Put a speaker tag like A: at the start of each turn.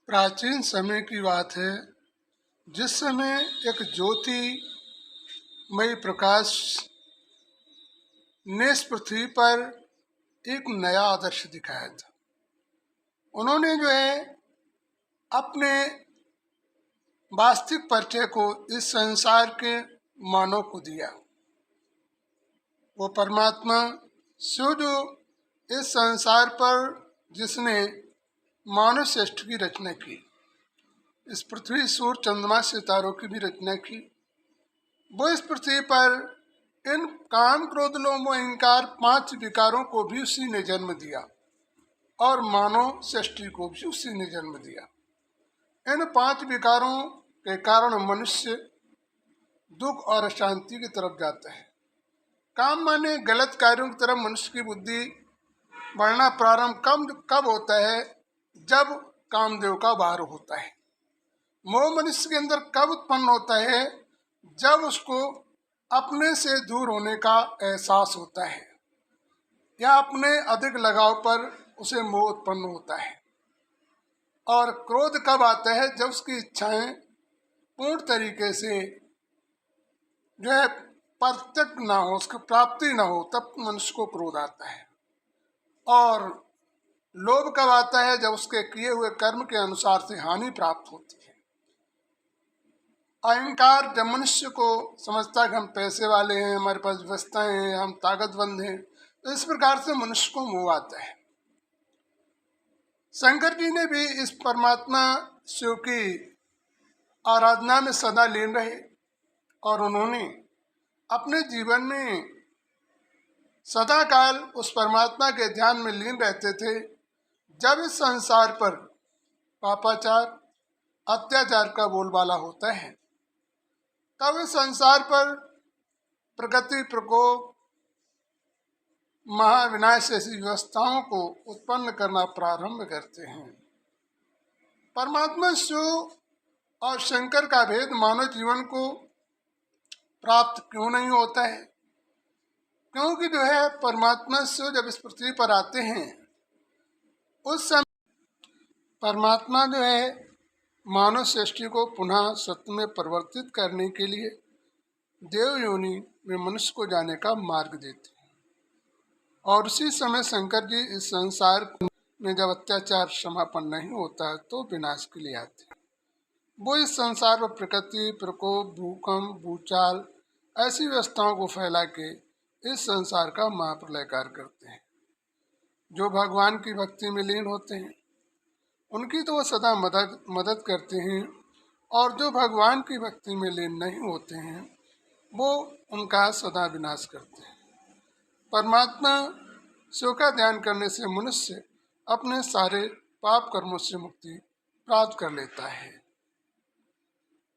A: प्राचीन समय की बात है जिस समय एक ज्योतिमयी प्रकाश ने इस पृथ्वी पर एक नया आदर्श दिखाया था। उन्होंने जो है अपने वास्तविक परिचय को इस संसार के मानव को दिया। वो परमात्मा शिव जो इस संसार पर जिसने मानव श्रेष्ठ की रचना की, इस पृथ्वी सूर्य चंद्रमा सितारों की भी रचना की, वो इस पृथ्वी पर इन काम क्रोध लोभ अहंकार 5 विकारों को भी उसी ने जन्म दिया और मानव सृष्टि को भी उसी ने जन्म दिया। इन 5 विकारों के कारण मनुष्य दुख और अशांति की तरफ जाता है। काम माने गलत कार्यों की तरफ मनुष्य की बुद्धि बढ़ना प्रारंभ कब होता है? जब कामदेव का वार होता है। मोह मनुष्य के अंदर कब उत्पन्न होता है? जब उसको अपने से दूर होने का एहसास होता है या अपने अधिक लगाव पर उसे मोह उत्पन्न होता है। और क्रोध कब आता है? जब उसकी इच्छाएं पूर्ण तरीके से जो है प्रत्यक्ष ना हो, उसकी प्राप्ति ना हो, तब मनुष्य को क्रोध आता है। और लोभ कब आता है? जब उसके किए हुए कर्म के अनुसार से हानि प्राप्त होती है। अहंकार जब मनुष्य को समझता है कि हम पैसे वाले हैं, हमारे पास व्यवस्थाएं हैं, हम ताकतवंद हैं, तो इस प्रकार से मनुष्य को मोह आता है। शंकर जी ने भी इस परमात्मा शिव की आराधना में सदा लीन रहे और उन्होंने अपने जीवन में सदा काल उस परमात्मा के ध्यान में लीन रहते थे। जब इस संसार पर पापाचार अत्याचार का बोलबाला होता है, तब इस संसार पर प्रगति प्रकोप महाविनाश ऐसी व्यवस्थाओं को उत्पन्न करना प्रारंभ करते हैं। परमात्मा शिव और शंकर का भेद मानव जीवन को प्राप्त क्यों नहीं होता है? क्योंकि जो है परमात्मा शिव जब इस पृथ्वी पर आते हैं, उस समय परमात्मा जो है मानव सृष्टि को पुनः सत्य में परिवर्तित करने के लिए देव योनि में मनुष्य को जाने का मार्ग देते हैं। और उसी समय शंकर जी इस संसार में जब अत्याचार समापन नहीं होता है तो विनाश के लिए आते हैं। वो इस संसार में प्रकृति प्रकोप भूकंप भूचाल ऐसी व्यवस्थाओं को फैला के इस संसार का महाप्रलयकार करते हैं। जो भगवान की भक्ति में लीन होते हैं उनकी तो वो सदा मदद करते हैं, और जो भगवान की भक्ति में लीन नहीं होते हैं वो उनका सदा विनाश करते हैं। परमात्मा शिव का ध्यान करने से मनुष्य अपने सारे पाप कर्मों से मुक्ति प्राप्त कर लेता है।